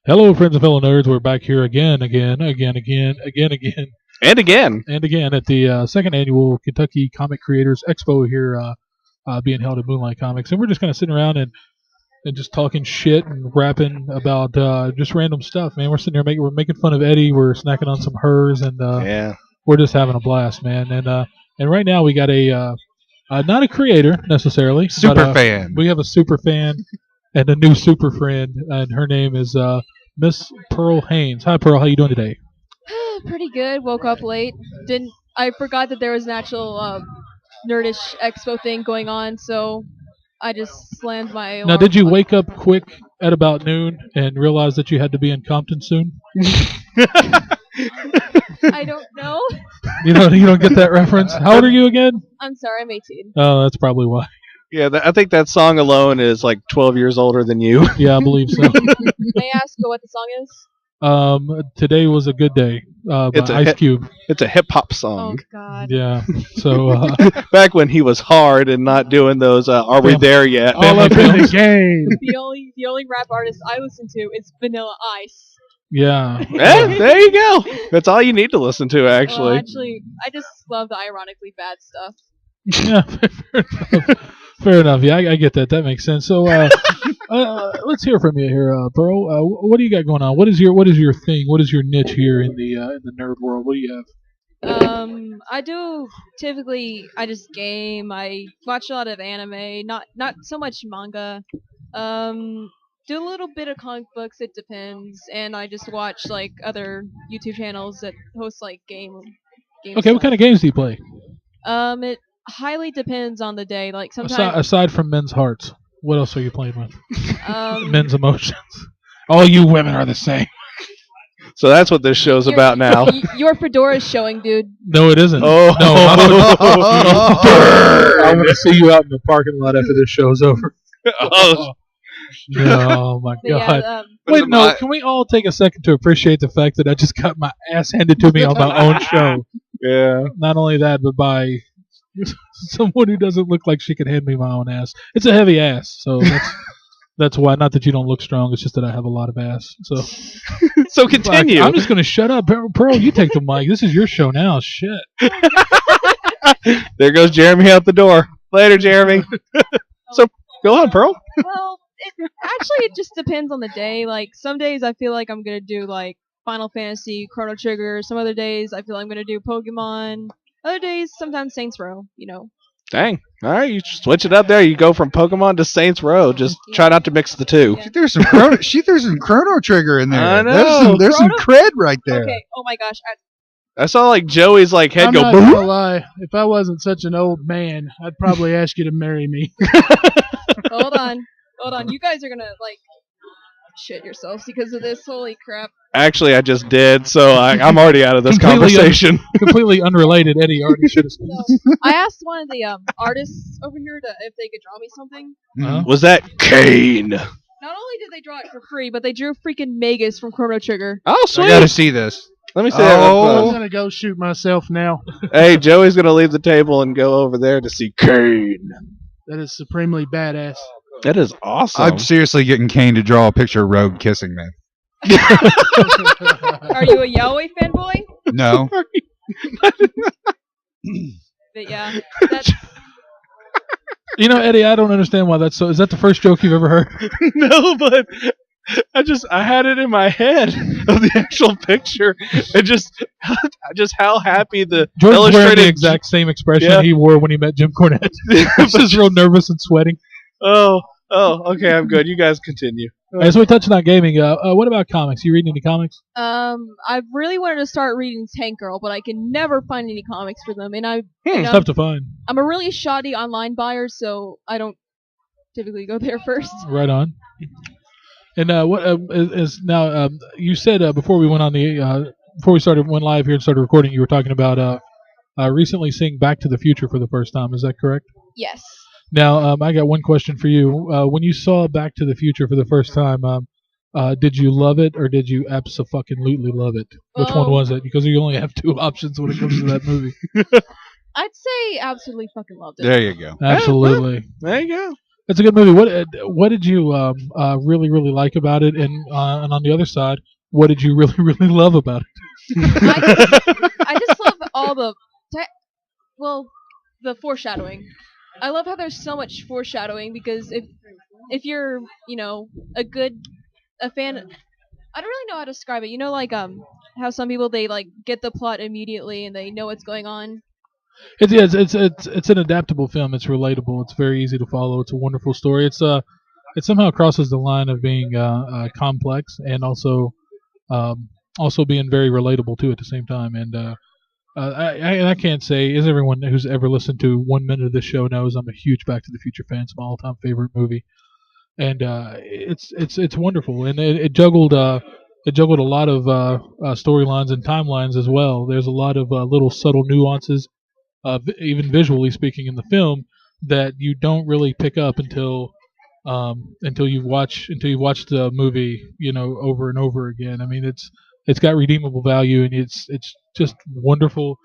Hello, friends and fellow nerds. We're back here again, And again. and again at the second annual Kentucky Comic Creators Expo here, being held at Moonlight Comics. And we're just kind of sitting around and just talking shit and rapping about just random stuff, man. We're sitting here we're making fun of Eddie. We're snacking on some hers, and we're just having a blast, man. And right now we got a not a creator necessarily, super fan. We have a super fan and a new super friend, and her name is Miss Pearl Haynes. Hi, Pearl. How you doing today? Pretty good. Woke up late. I forgot that there was an actual nerdish expo thing going on, so I just slammed my alarm. Now, did you wake up quick at about noon and realize that you had to be in Compton soon? I don't know. You don't get that reference. How old are you again? I'm sorry, I'm 18. Oh, that's probably why. Yeah, I think that song alone is like 12 years older than you. Yeah, I believe so. May I ask what the song is? Today was a good day. By Ice Cube. It's a hip hop Oh song. God. Yeah. So Back when he was hard and not doing those. Are we there yet? all up in the game. The only rap artist I listen to is Vanilla Ice. Yeah. There you go. That's all you need to listen to, actually. Well, actually, I just love the ironically bad stuff. Yeah. Fair enough. Yeah, I get that. That makes sense. So let's hear from you here, Pearl. What do you got going on? What is your thing? What is your niche here in the nerd world? What do you have? I just game. I watch a lot of anime, not so much manga. Do a little bit of comic books, it depends, and I just watch like other YouTube channels that host like game Okay, stuff. what kind of games do you play? It highly depends on the day. Like sometimes Aside from men's hearts, what else are you playing with? Men's emotions. All you women are the same. So that's what this show's about now. Your fedora's showing, dude. No, it isn't. Oh. No, I want to see you out in the parking lot after this show's over. Oh. Oh my But God. yeah, Wait, no, can we all take a second to appreciate the fact that I just got my ass handed to me on my own show? Yeah. Not only that, but by someone who doesn't look like she could hand me my own ass. It's a heavy ass, so that's why. Not that you don't look strong, it's just that I have a lot of ass. So Continue. I'm just going to shut up. Pearl, you take the mic. This is your show now. Shit. There goes Jeremy out the door. Later, Jeremy. So go on, Pearl. well, it just depends on the day. Like some days I feel like I'm gonna do like Final Fantasy, Chrono Trigger. Some other days I feel like I'm gonna do Pokemon. Other days, sometimes Saints Row. Dang. All right, you switch it up there. You go from Pokemon to Saints Row. Just try not to mix the two. Yeah. She threw some Chrono Trigger in there. I know. There's some cred right there. Okay. Oh my gosh. I saw like Joey's like head I'm go not boom. gonna lie. If I wasn't such an old man, I'd probably ask you to marry me. Hold on. You guys are gonna like shit yourselves because of this. Holy crap. Actually, I just did, so I'm already out of this conversation. Completely unrelated. Eddie already should have said So, I asked one of the artists over here if they could draw me something. Uh-huh. Was that Kane? Not only did they draw it for free, but they drew freaking Magus from Chrono Trigger. Oh, I sweet. gotta see this. Let me see that. Oh. Real I'm close. gonna go shoot myself now. Hey, Joey's gonna leave the table and go over there to see Kane. That is supremely badass. That is awesome. I'm seriously getting Kane to draw a picture of Rogue kissing me. Are you a Yaoi fanboy? No. But yeah, that's Eddie, I don't understand why that's so. Is that the first joke you've ever heard? No, but I had it in my head of the actual picture, and just how happy the George's wearing illustrated the exact same expression Yeah. he wore when he met Jim Cornette. He's just real nervous and sweating. Oh, okay, I'm good. You guys continue. So we touched on gaming. What about comics? You reading any comics? I really wanted to start reading Tank Girl, but I can never find any comics for them, and It's tough to find. I'm a really shoddy online buyer, so I don't typically go there first. Right on. And what is now? You said before we went on before we went live here and started recording, you were talking about recently seeing Back to the Future for the first time. Is that correct? Yes. Now, I got one question for you. When you saw Back to the Future for the first time, did you love it or did you abso-fucking-lutely love it? Which one was it? Because you only have two options when it comes to that movie. I'd say absolutely fucking loved it. There you go. Absolutely. There you go. It's a good movie. What did you really like about it? And on the other side, what did you really love about I just love all well, the foreshadowing. I love how there's so much foreshadowing because if you're a fan, I don't really know how to describe it. You know, like how some people they like get the plot immediately and they know what's going on. it? It's an adaptable film. It's relatable. It's very easy to follow. It's a wonderful story. It somehow crosses the line of being complex and also being very relatable too at the same time. And I can't say, as everyone who's ever listened to 1 minute of this show knows, I'm a huge Back to the Future fan. It's my all-time favorite movie, and it's wonderful. And it juggled a lot of storylines and timelines as well. There's a lot of little subtle nuances, even visually speaking, in the film that you don't really pick up until you watch the movie, over and over again. I mean, it's got redeemable value, and it's just wonderful,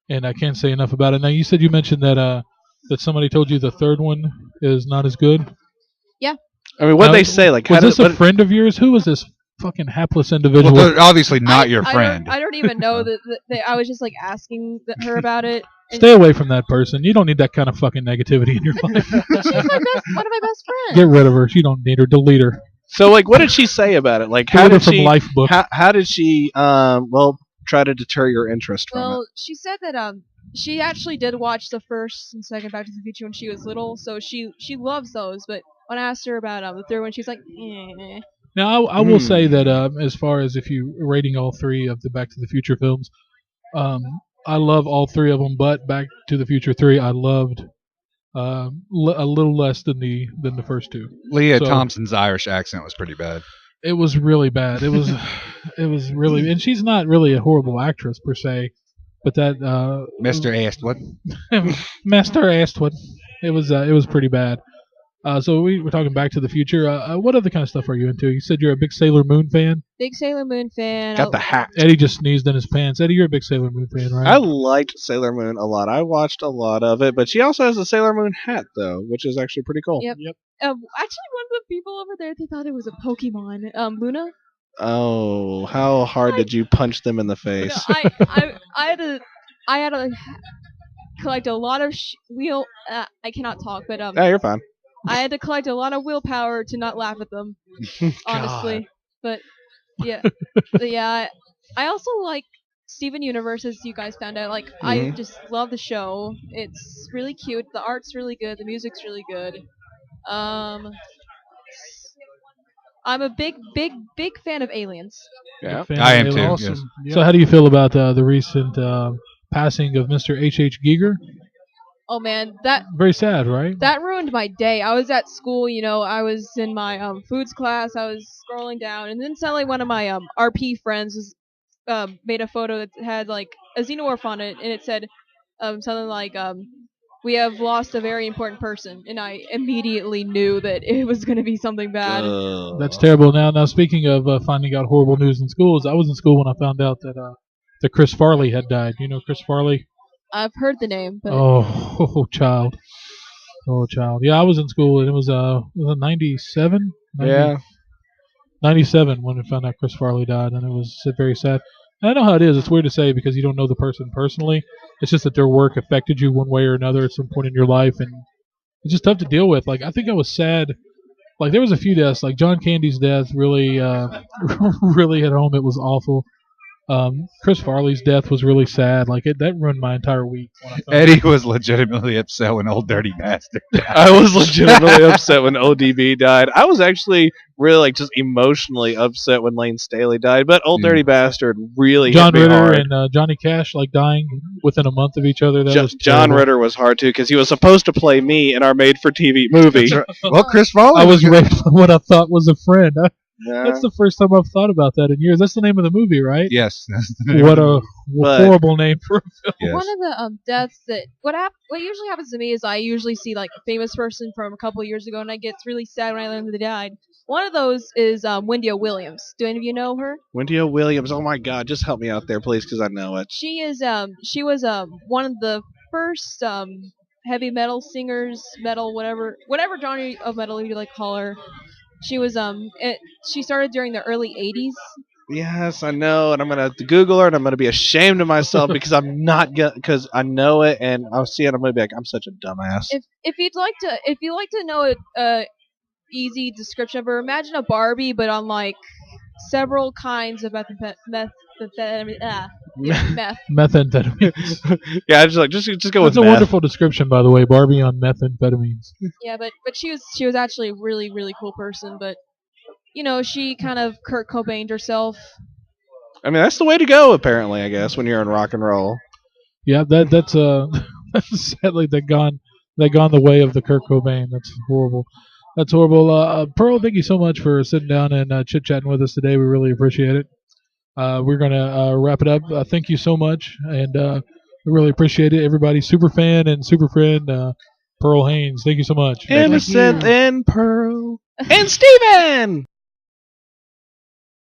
and I can't say enough about it. Now, you mentioned that somebody told you the third one is not as good. Yeah. I mean, what they say, like, was this a friend of yours? Who was this fucking hapless individual? Well, they're obviously not your friend. I don't even know that I was just like asking her about it. Stay away from that person. You don't need that kind of fucking negativity in your life. She's one of my best friends. Get rid of her. She don't need her. Delete her. So, like, what did she say about it? Like, Delete her from Lifebook. How did she, try to deter your interest from it? Well, she said that she actually did watch the first and second Back to the Future when she was little, so she loves those. But when I asked her about the third one, she's like, eh. Now, I will say that as far as if you rating all three of the Back to the Future films, I love all three of them, but Back to the Future 3 I loved a little less than the first two. Leah Thompson's Irish accent was pretty bad. It was really bad. It was really, and she's not really a horrible actress per se, but that Mr. Astwood. Master Astwood. It was pretty bad. So we're talking Back to the Future. What other kind of stuff are you into? You said you're a big Sailor Moon fan. Big Sailor Moon fan. Got the hat. Eddie just sneezed in his pants. Eddie, you're a big Sailor Moon fan, right? I liked Sailor Moon a lot. I watched a lot of it, but she also has a Sailor Moon hat, though, which is actually pretty cool. Yep. Actually, one of the people over there, they thought it was a Pokemon. Luna. Oh, how hard did you punch them in the face? No, I had to collect a lot of I cannot talk, but Yeah, you're fine. I had to collect a lot of willpower to not laugh at them, honestly. But yeah, I also like Steven Universe, as you guys found out. Like, I just love the show. It's really cute. The art's really good. The music's really good. I'm a big fan of Aliens. Yeah, I am too. Awesome. Yes. Yeah. So how do you feel about the recent passing of Mr. H.H. Giger? Oh man, that Very sad, right? ruined my day. I was at school, I was in my foods class. I was scrolling down, and then suddenly one of my RP friends made a photo that had like a xenomorph on it, and it said something like we have lost a very important person, and I immediately knew that it was going to be something bad. That's terrible. Now speaking of finding out horrible news in schools, I was in school when I found out that Chris Farley had died. You know Chris Farley? I've heard the name, but Oh, child. Oh, child. Yeah, I was in school, and it was 97? Yeah. 97 when we found out Chris Farley died, and it was very sad. And I know how it is. It's weird to say because you don't know the person personally. It's just that their work affected you one way or another at some point in your life, and it's just tough to deal with. Like, I think I was sad. Like, there was a few deaths. Like, John Candy's death really really hit home. It was awful. Chris Farley's death was really sad. Like, that ruined my entire week. When I found Eddie was legitimately upset when Old Dirty Bastard died. I was legitimately upset when ODB died. I was actually really just emotionally upset when Lane Staley died, but Old Dirty Bastard really John hit me Ritter hard. and Johnny Cash dying within a month of each other. That was John terrible. Ritter was hard too because he was supposed to play me in our made-for-TV movie. Well, Chris Farley I was good. raped by what I thought was a friend. Yeah. That's the first time I've thought about that in years. That's the name of the movie, right? Yes. that's the name What of a But- horrible name for a film. Yes. one of the deaths that what usually happens to me is I usually see like a famous person from a couple of years ago, and I get really sad when I learn that they died. One of those is Wendy O. Williams. Do any of you know her? Wendy O. Williams. Oh my God, just help me out there, please, because I know it. She was one of the first heavy metal singers, metal whatever genre of metal you like call her. She was she started during the early '80s. Yes, I know, and I'm gonna Google her, and I'm gonna be ashamed of myself because I'm not because I know it, and I'll see it. I'm gonna be like, I'm such a dumbass. If you'd like to know a easy description of her, imagine a Barbie but on like several kinds of meth. Methamphetamines. Yeah, just go with That's a meth. wonderful description, by the way. Barbie on methamphetamines. Yeah, but she was actually a really really cool person, but you know, she kind of Kurt Cobained herself. I mean, that's the way to go, apparently. I guess when you're in rock and roll. Yeah, that's sadly they gone the way of the Kurt Cobain. That's horrible. That's horrible. Pearl, thank you so much for sitting down and chit chatting with us today. We really appreciate it. We're gonna wrap it up. Thank you so much, and we really appreciate it. Everybody, super fan and super friend, Pearl Haynes. Thank you so much. Innocent and Pearl and Steven.